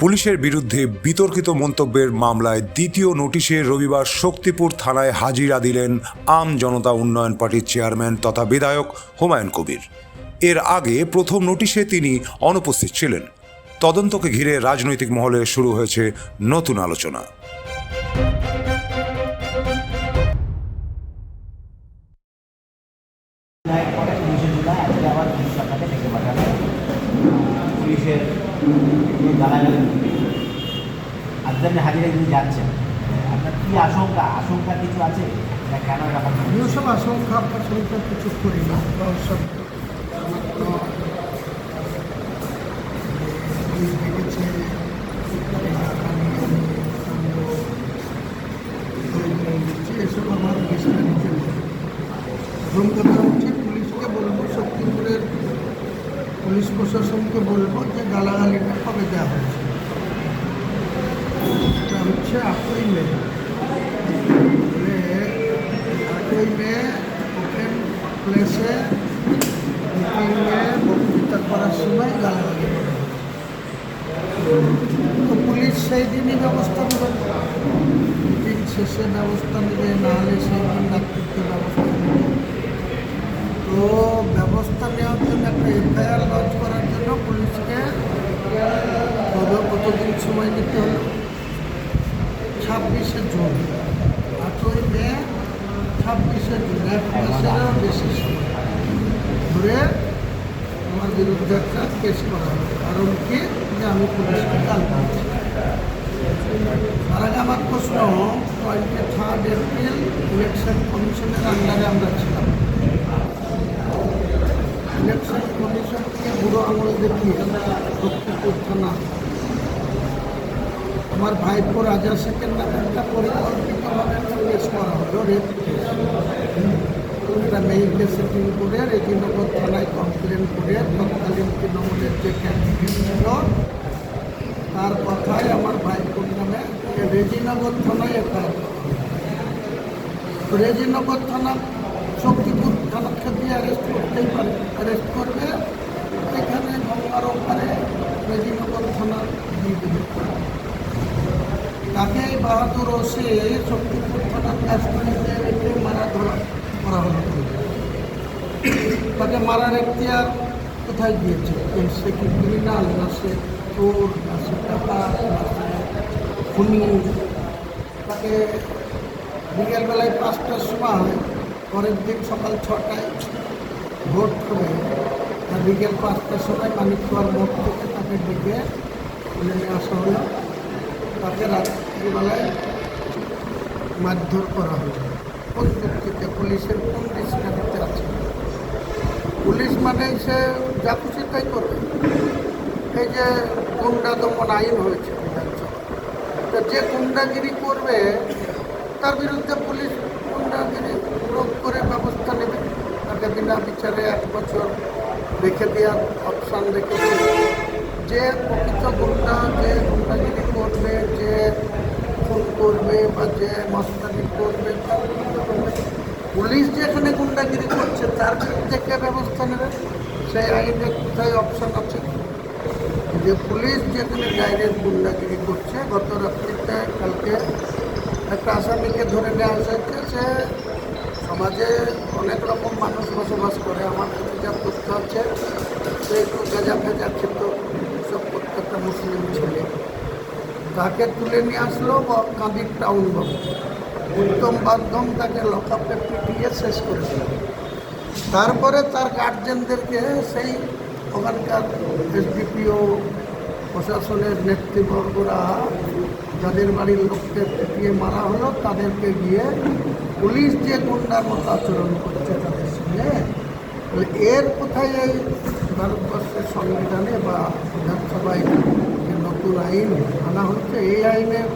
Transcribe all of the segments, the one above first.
পুলিশের বিরুদ্ধে বিতর্কিত মন্তব্যের মামলায় দ্বিতীয় নোটিশে রবিবার শক্তিপুর থানায় হাজিরা দিলেন আম জনতা উন্নয়ন পার্টির চেয়ারম্যান তথা বিধায়ক হুমায়ুন কবির। এর আগে প্রথম নোটিশে তিনি অনুপস্থিত ছিলেন। তদন্তকে ঘিরে রাজনৈতিক মহলে শুরু হয়েছে নতুন আলোচনা। পুলিশের গালাগালি হাজিরা কিন্তু যাচ্ছেন, আপনার কি আশঙ্কা কিছু আছে না? কেন এরকম সব আশঙ্কা কিছু করি না, সব দেখেছে এসব আমার বিষয় নিতে প্রথম কথা হচ্ছে পুলিশকে বলবো, শক্তিপুরের পুলিশ প্রশাসনকে বলবো যে গালাগালিটা কবে দেওয়া হয়েছে। এটা হচ্ছে 8ই মে, 8ই মে ওপেন প্লেসে মিটিংয়ে বক্তৃতা করার সময় গালাগালি করা হয়। তো পুলিশ সেই দিনই ব্যবস্থা নেবে, মিটিং শেষে ব্যবস্থা নেবে, নাহলে সেই দিন রাত্রিতে ব্যবস্থা নেবে। তো ব্যবস্থা নেওয়ার জন্য একটা এফআইআর লঞ্চ করার জন্য পুলিশকে কতদিন সময় নিতে হলো? 26শে জুন, 8ই মে 26শে জুন, 1 মাসেরও বেশি সময় ধরে আমার বিরুদ্ধে একটা কেস করা হলো। কারণ কি? যে আমি পুলিশকে গাল দিয়েছি। তার আগে আমার প্রশ্ন, 23 এপ্রিল ইলেকশন কমিশনের আন্ডারে আমরা ছিলাম। ইলেকশন কমিশনকে বুড়ো আঙুল দেখিয়ে শক্তিপুর থানা আমার ভাইপো রাজা শেখের নামে একটা পরিকল্পিতভাবে একটা কেস করা হলো, রেপ কেস। একটা মেয়েকে সেটিং করে রেজিনগর থানায় কমপ্লেন করে তৎকালীন তৃণমূলের যে ক্যান্ডিডেট ছিল তার কথায় আমার ভাইপোর নামে রেজিনগর থানায় এফআইআর। রেজিনগর থানা শক্তিপুর থানাকে দিয়ে অ্যারেস্ট করতেই পারে, অ্যারেস্ট করবে এখানে গঙ্গার ওপারে রেজিনগর থানা দিয়ে দেবে। তাকে বাহাদুর ওসে শক্তিপুর থানার কাস্টডিতে রেখে মারা ধরা করা হলো। তাকে মারার এখতিয়ার কোথায় দিয়েছে? সে কি ক্রিমিনাল, না সে চোর, না সে টাকা, না সে খুনি? তাকে বিকেলবেলায় 5টার সময়, পরের দিন সকাল 6টায় ভোট করে আর বিকেল 5টার সময় মানিকচর মোড় থেকে তাকে ডেকে তুলে নিয়ে আসা হলো। তাকে রাত্রিবেলায় মারধর করা হলো। কোন যুক্তিতে? পুলিশের কোন দৃষ্টিতে আছে? পুলিশ মানে সে যা খুশি তাই করবে। এই যে গুন্ডা দমন আইন হয়েছে বিধানসভা, তো যে গুন্ডাগিরি করবে তার বিরুদ্ধে পুলিশ গুন্ডাগিরি প্রয়োগ করে ব্যবস্থা নেবে। তাকে বিনা বিচারে 1 বছর রেখে দেওয়ার অপশান রেখেছে। যে প্রকৃত গুন্ডা, যে গুন্ডাগিরি করবে, যে খুন করবে বা যে মস্তানি করবে, পুলিশ যেখানে গুন্ডাগিরি করছে তার বিরুদ্ধে কে ব্যবস্থা নেবে? সেই আইনে কোথায় অপশান আছে যে পুলিশ যেখানে ডাইরেক্ট গুন্ডাগিরি করছে? গত রাত্রিতে কালকে একটা আসামিকে ধরে নেওয়া হয়েছে। সে সমাজে অনেক রকম মানুষ বসবাস করে, আমার কাছে যা তথ্য আছে সে একটু গাঁজা ফেজা খেত, সব প্রত্যেকটা মুসলিম ছেলে। তাকে তুলে নিয়ে আসলো কাঁদির টাউন বাবু, উত্তম বাধ্যম তাকে লকআপে পিটিয়ে শেষ করে দিল। তারপরে তার গার্জেনদেরকে সেই ওখানকার এসডিপিও প্রশাসনের নেতৃবর্গরা যাদের বাড়ির লোককে পিটিয়ে মারা হলো তাদেরকে গিয়ে পুলিশ যে গুন্ডার মতো আচরণ করছে তাদের সঙ্গে, এর কোথায় এই ভারতবর্ষের সংবিধানে বা বিধানসভায় যে নতুন আইন আনা হচ্ছে, এই আইনের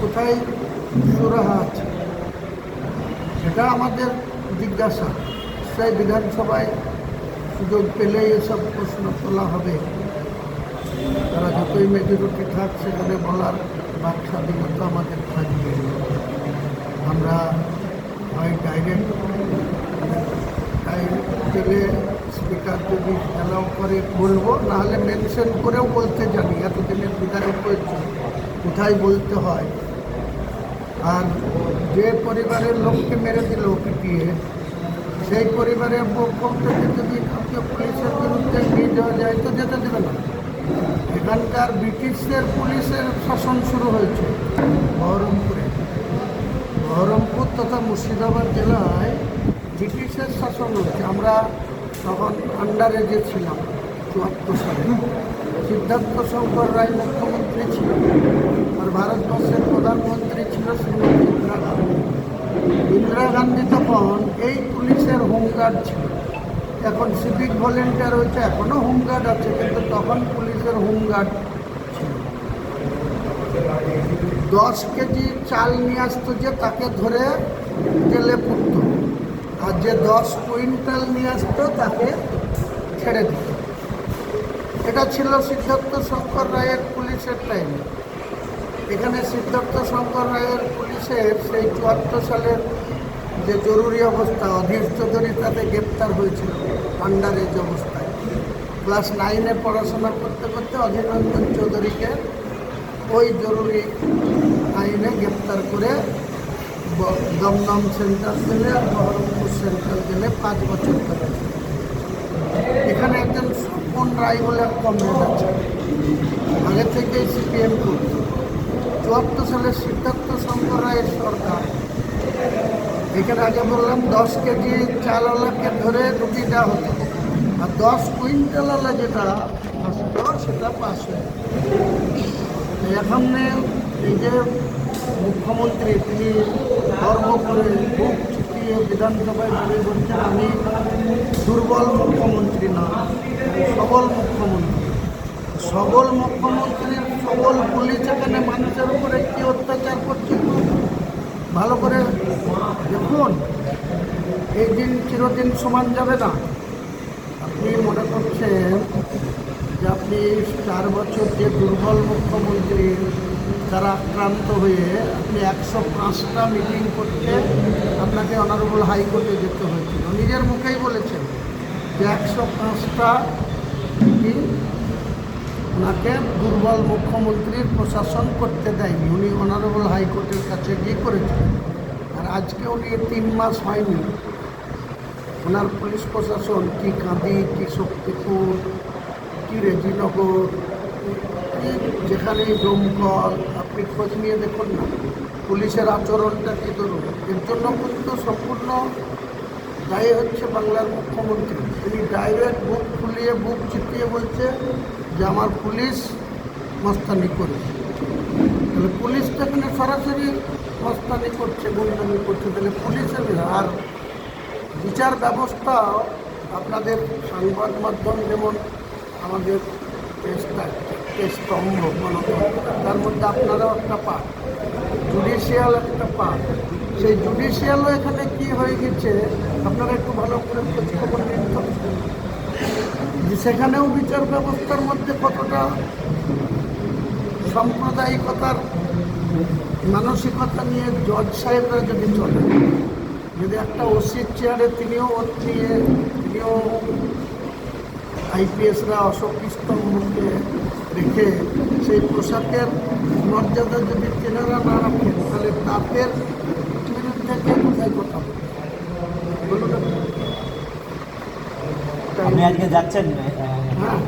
কোথায় সুরাহা আছে? সেটা আমাদের জিজ্ঞাসা। সেই বিধানসভায় সুযোগ পেলেই এসব প্রশ্ন তোলা হবে। তারা যতই মেজরিটি থাক সেখানে বলার বাক স্বাধীনতা আমাদের থাকবে। আমরা হয় ডাইরেক্ট পেলে স্পিকার যদি অ্যালাউ করে বলবো, নাহলে মেনশন করেও বলতে জানি, এতদিনের বিধায়ক হয়েছে কোথায় বলতে হয়। আর যে পরিবারের লোককে মেরে দিল পিটিয়ে, সেই পরিবারের পক্ষ থেকে যদি কাউকে পুলিশের বিরুদ্ধে নিয়ে যাওয়া যায় তো যেতে দেবে না। এখানকার ব্রিটিশদের পুলিশের শাসন শুরু হয়েছে বহরমপুর তথা মুর্শিদাবাদ জেলায় ব্রিটিশের শাসন হচ্ছে। আমরা তখন আন্ডারে যে ছিলাম 74 সালে, সিদ্ধার্থ শঙ্কর রায় মুখ্যমন্ত্রী ছিল, আর ভারতবর্ষের প্রধানমন্ত্রী ছিল শ্রীমতী ইন্দিরা গান্ধী। ইন্দিরা গান্ধী তখন এই পুলিশের হোমগার্ড ছিল। এখন সিভিক ভলেন্টিয়ার হয়েছে, এখনও হোমগার্ড আছে, কিন্তু তখন পুলিশের হোমগার্ড ছিল। 10 কেজি চাল নিয়ে আসতো যে তাকে ধরে জেলে পুরত, আর যে 10 কুইন্টাল নিয়ে আসতো তাকে ছেড়ে দিত। এটা ছিল সিদ্ধার্থ শঙ্কর রায়ের পুলিশের টাইমে। এখানে সিদ্ধার্থ শঙ্কর রায়ের পুলিশের সেই 74 সালের যে জরুরি অবস্থা, অধীর চৌধুরী তাতে গ্রেপ্তার হয়েছিল আন্ডার এজ অবস্থায়। ক্লাস 9-এ পড়াশোনা করতে করতে অধীর রঞ্জন চৌধুরীকে ওই জরুরি আইনে গ্রেপ্তার করে দমদম সেন্ট্রাল জেলে আর বহরমপুর সেন্ট্রাল জেলে 5 বছর ধরে। এখানে একজন স্বপন রায় বলে এক কমরেড আছে, আগে থেকেই সিপিএম করত। 74 সালে সিদ্ধার্থ শঙ্কর রায়ের সরকার, এখানে আগে বললাম 10 কেজি চালওয়ালাকে ধরে রুটি দেওয়া হতো, আর 10 কুইন্টালওয়ালা যেটা আসতো সেটা পাস হয়ে। এখানে এই যে মুখ্যমন্ত্রী, তিনি গর্ব করে বুক চিতিয়ে বিধানসভায় দাঁড়িয়ে বলছেন আমি দুর্বল মুখ্যমন্ত্রী না, সবল মুখ্যমন্ত্রী। সবল মুখ্যমন্ত্রীর সবল পুলিশ এখানে মানুষের উপরে কী অত্যাচার করছে ভালো করে দেখুন। এই দিন চিরদিন সমান যাবে না। আপনি মনে করছেন যে আপনি 4 বছর যে দুর্বল মুখ্যমন্ত্রী যারা আক্রান্ত হয়ে আপনি 105টা মিটিং করতে আপনাকে অনারেবল হাইকোর্টে যেতে হয়েছিল। নিজের মুখেই বলেছেন যে 105টা মিটিং ওনাকে দুর্বল মুখ্যমন্ত্রীর প্রশাসন করতে দেয়নি, উনি অনারেবল হাইকোর্টের কাছে গিয়ে করেছিলেন। আর আজকে উনি 3 মাস হয়নি, ওনার পুলিশ প্রশাসন কি কাঁদি, কি শক্তিপুর, কি রেজিনগর, কি যেখানেই দমকল, আপনি খোঁজ নিয়ে দেখুন না পুলিশের আচরণটা কী ধরুন। এর জন্য কিন্তু সম্পূর্ণ দায়ী হচ্ছে বাংলার মুখ্যমন্ত্রী। তিনি ডাইরেক্ট বুক ফুলিয়ে বুক চিতিয়ে বলছে যে আমার পুলিশ মস্তানি করেছে। তাহলে পুলিশটা এখানে সরাসরি মস্তানি করছে, গুন্ডামি করছে, তাহলে পুলিশের। আর বিচার ব্যবস্থাও আপনাদের সংবাদ মাধ্যম যেমন আমাদের স্তম্ভ গণতন্ত্র, তার মধ্যে আপনারাও একটা পার্ট, জুডিশিয়াল একটা পার্ট। সেই জুডিশিয়ালও এখানে কি হয়ে গেছে আপনারা একটু ভালো করে খোঁজখবর নিন তো, যে সেখানেও বিচার ব্যবস্থার মধ্যে কতটা সাম্প্রদায়িকতার মানসিকতা নিয়ে জজ সাহেবরা যদি চলে, যদি একটা ওসির চেয়ারে তিনিও আইপিএসরা অশোক স্তম্ভকে রেখে সেই পোশাকের মর্যাদা যদি তেনারা না রাখেন, তাহলে তাদের বিরুদ্ধে কে কোথায় কথা বলুন। আপনি আজকে যাচ্ছেন? হ্যাঁ।